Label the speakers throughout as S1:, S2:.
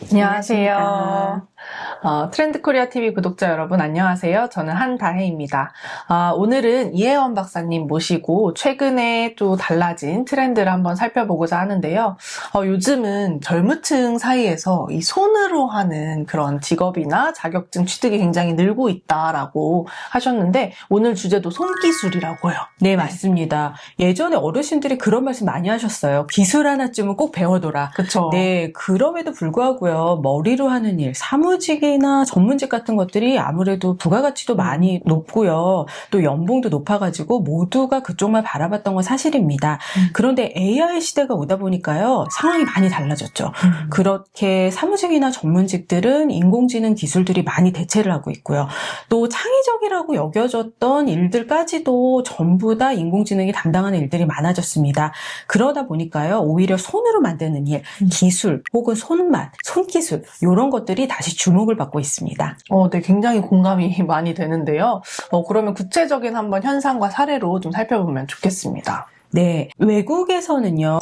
S1: 안녕하세요. 트렌드 코리아 TV 구독자 여러분 안녕하세요. 저는 한다혜입니다. 오늘은 이혜원 박사님 모시고 최근에 또 달라진 트렌드를 한번 살펴보고자 하는데요. 요즘은 젊은층 사이에서 이 손으로 하는 그런 직업이나 자격증 취득이 굉장히 늘고 있다라고 하셨는데 오늘 주제도 손기술이라고요.
S2: 네, 맞습니다. 예전에 어르신들이 그런 말씀 많이 하셨어요. 기술 하나쯤은 꼭 배워둬라.
S1: 그쵸?
S2: 네, 그럼에도 불구하고요. 머리로 하는 일, 사무직이나 전문직 같은 것들이 아무래도 부가가치도 많이 높고요. 또 연봉도 높아가지고 모두가 그쪽만 바라봤던 건 사실입니다. 그런데 AI 시대가 오다 보니까요. 상황이 많이 달라졌죠. 그렇게 사무직이나 전문직들은 인공지능 기술들이 많이 대체를 하고 있고요. 또 창의적이라고 여겨졌던 일들까지도 전부 다 인공지능이 담당하는 일들이 많아졌습니다. 그러다 보니까요. 오히려 손으로 만드는 일, 기술 혹은 손맛, 손기술 이런 것들이 다시 주목을 받고 있습니다.
S1: 네, 굉장히 공감이 많이 되는데요. 그러면 구체적인 한번 현상과 사례로 좀 살펴보면 좋겠습니다.
S2: 네, 외국에서는요,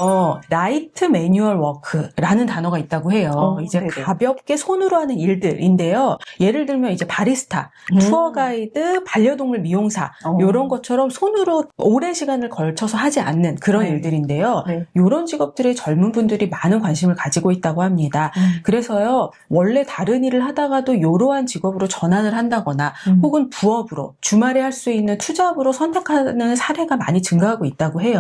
S2: 라이트 매뉴얼 워크라는 단어가 있다고 해요. 이제
S1: 네네.
S2: 가볍게 손으로 하는 일들인데요. 예를 들면 이제 바리스타, 투어 가이드, 반려동물 미용사 이런 것처럼 손으로 오랜 시간을 걸쳐서 하지 않는 그런
S1: 네.
S2: 일들인데요.
S1: 네.
S2: 이런 직업들에 젊은 분들이 많은 관심을 가지고 있다고 합니다. 그래서요, 원래 다른 일을 하다가도 이러한 직업으로 전환을 한다거나 혹은 부업으로 주말에 할 수 있는 투잡으로 선택하는 사례가 많이 증가하고 있다고 해요.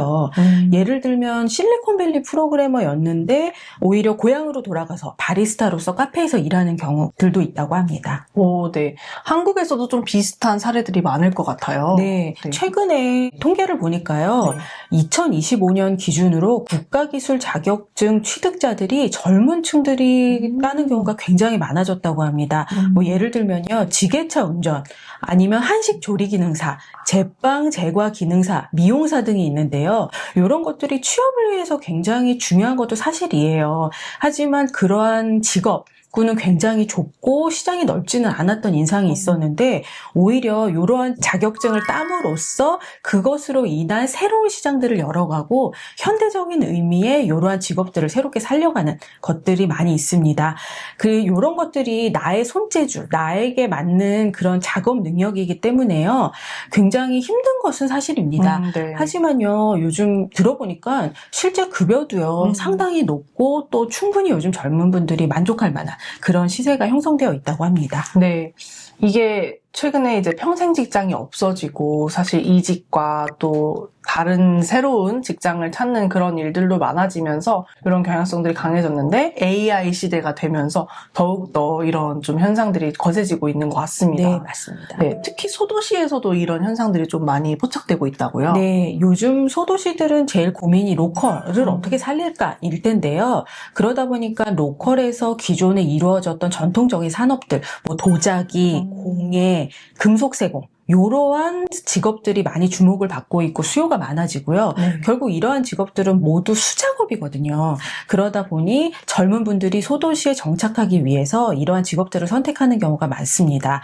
S2: 예를 들면 실리콘밸리 프로그래머였는데 오히려 고향으로 돌아가서 바리스타로서 카페에서 일하는 경우들도 있다고 합니다.
S1: 네. 한국에서도 좀 비슷한 사례들이 많을 것 같아요.
S2: 네. 최근에 통계를 보니까요. 2025년 기준으로 국가기술 자격증 취득자들이 젊은 층들이 따는 경우가 굉장히 많아졌다고 합니다. 예를 들면요. 지게차 운전, 아니면 한식 조리 기능사, 제빵 제과 기능사, 미용사 등이 있는데요. 이런 것들이 취업을 위해서 굉장히 중요한 것도 사실이에요. 하지만 그러한 직업군은 굉장히 좁고 시장이 넓지는 않았던 인상이 있었는데 오히려 이러한 자격증을 땀으로써 그것으로 인한 새로운 시장들을 열어가고 현대적인 의미의 이러한 직업들을 새롭게 살려가는 것들이 많이 있습니다. 이런 것들이 나의 손재주, 나에게 맞는 그런 작업 능력이기 때문에요. 굉장히 힘든 것은 사실입니다.
S1: 네.
S2: 하지만요, 요즘 들어보니까 실제 급여도요, 상당히 높고 또 충분히 요즘 젊은 분들이 만족할 만한 그런 시세가 형성되어 있다고 합니다.
S1: 네. 이게 최근에 이제 평생 직장이 없어지고 사실 이직과 또 다른 새로운 직장을 찾는 그런 일들도 많아지면서 이런 경향성들이 강해졌는데 AI 시대가 되면서 더욱더 이런 좀 현상들이 거세지고 있는 것 같습니다.
S2: 네, 맞습니다.
S1: 네, 특히 소도시에서도 이런 현상들이 좀 많이 포착되고 있다고요?
S2: 네, 요즘 소도시들은 제일 고민이 로컬을 어떻게 살릴까일 텐데요. 그러다 보니까 로컬에서 기존에 이루어졌던 전통적인 산업들, 도자기, 공예, 금속 세공, 이러한 직업들이 많이 주목을 받고 있고 수요가 많아지고요. 결국 이러한 직업들은 모두 수작업이거든요. 그러다 보니 젊은 분들이 소도시에 정착하기 위해서 이러한 직업들을 선택하는 경우가 많습니다.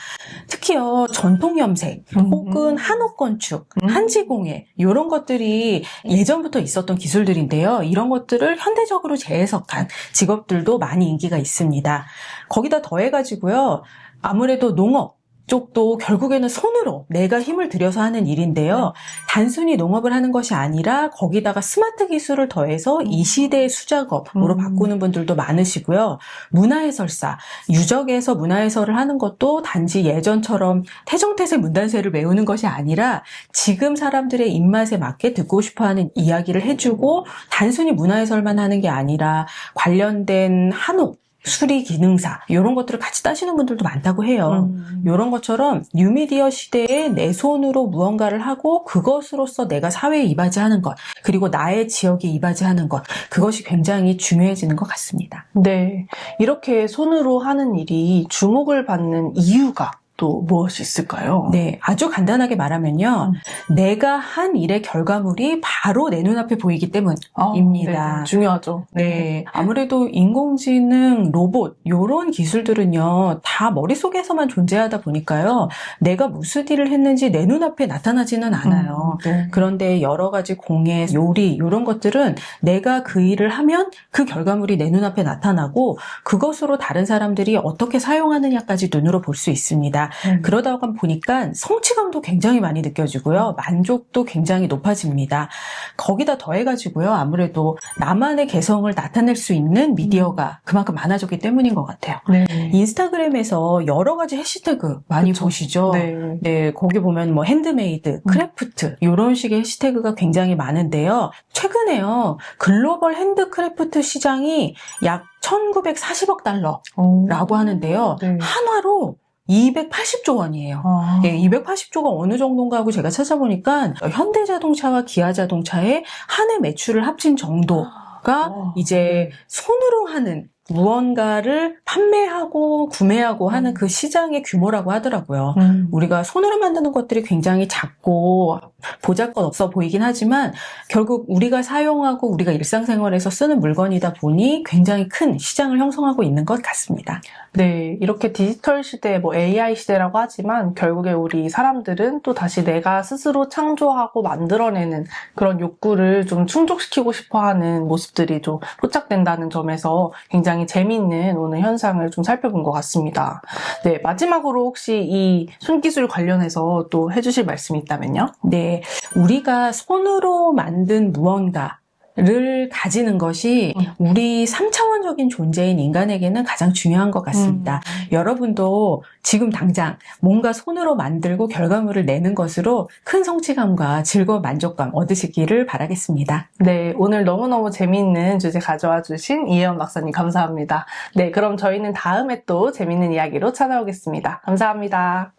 S2: 특히요, 전통 염색 혹은 한옥 건축, 한지공예 이런 것들이 예전부터 있었던 기술들인데요. 이런 것들을 현대적으로 재해석한 직업들도 많이 인기가 있습니다. 거기다 더해가지고요. 아무래도 농업 쪽도 결국에는 손으로 내가 힘을 들여서 하는 일인데요. 단순히 농업을 하는 것이 아니라 거기다가 스마트 기술을 더해서 이 시대의 수작업으로 바꾸는 분들도 많으시고요. 문화해설사, 유적에서 문화해설을 하는 것도 단지 예전처럼 태정태세 문단세를 외우는 것이 아니라 지금 사람들의 입맛에 맞게 듣고 싶어하는 이야기를 해주고 단순히 문화해설만 하는 게 아니라 관련된 한옥, 수리 기능사 이런 것들을 같이 따시는 분들도 많다고 해요. 이런 것처럼 뉴미디어 시대에 내 손으로 무언가를 하고 그것으로서 내가 사회에 이바지하는 것 그리고 나의 지역에 이바지하는 것 그것이 굉장히 중요해지는 것 같습니다.
S1: 네, 이렇게 손으로 하는 일이 주목을 받는 이유가 또 무엇이 있을까요?
S2: 네, 아주 간단하게 말하면요. 내가 한 일의 결과물이 바로 내 눈앞에 보이기 때문입니다.
S1: 네, 중요하죠.
S2: 네, 아무래도 인공지능, 로봇 이런 기술들은요. 다 머릿속에서만 존재하다 보니까요. 내가 무슨 일을 했는지 내 눈앞에 나타나지는 않아요.
S1: 네.
S2: 그런데 여러 가지 공예, 요리 이런 것들은 내가 그 일을 하면 그 결과물이 내 눈앞에 나타나고 그것으로 다른 사람들이 어떻게 사용하느냐까지 눈으로 볼 수 있습니다. 그러다 보니까 성취감도 굉장히 많이 느껴지고요. 만족도 굉장히 높아집니다. 거기다 더해가지고요. 아무래도 나만의 개성을 나타낼 수 있는 미디어가 그만큼 많아졌기 때문인 것 같아요.
S1: 네.
S2: 인스타그램에서 여러 가지 해시태그 많이
S1: 그쵸.
S2: 보시죠?
S1: 네.
S2: 네, 거기 보면 뭐 핸드메이드, 크래프트 이런 식의 해시태그가 굉장히 많은데요. 최근에요. 글로벌 핸드크래프트 시장이 약 1940억 달러라고 하는데요.
S1: 네.
S2: 한화로 280조 원이에요. 예, 280조가 어느 정도인가 하고 제가 찾아보니까 현대자동차와 기아자동차의 한 해 매출을 합친 정도가 이제 손으로 하는 무언가를 판매하고 구매하고 하는 그 시장의 규모라고 하더라고요. 우리가 손으로 만드는 것들이 굉장히 작고 보잘것없어 보이긴 하지만 결국 우리가 사용하고 우리가 일상생활에서 쓰는 물건이다 보니 굉장히 큰 시장을 형성하고 있는 것 같습니다.
S1: 네, 이렇게 디지털 시대, 뭐 AI 시대라고 하지만 결국에 우리 사람들은 또 다시 내가 스스로 창조하고 만들어내는 그런 욕구를 좀 충족시키고 싶어하는 모습들이 좀 포착된다는 점에서 굉장히 재미있는 오늘 현상을 좀 살펴본 것 같습니다. 네, 마지막으로 혹시 이 손기술 관련해서 또 해주실 말씀이 있다면요?
S2: 네, 우리가 손으로 만든 무언가를 가지는 것이 우리 3차원적인 존재인 인간에게는 가장 중요한 것 같습니다. 여러분도 지금 당장 뭔가 손으로 만들고 결과물을 내는 것으로 큰 성취감과 즐거운 만족감 얻으시기를 바라겠습니다.
S1: 네, 오늘 너무너무 재미있는 주제 가져와 주신 이혜원 박사님 감사합니다. 네, 그럼 저희는 다음에 또 재미있는 이야기로 찾아오겠습니다. 감사합니다.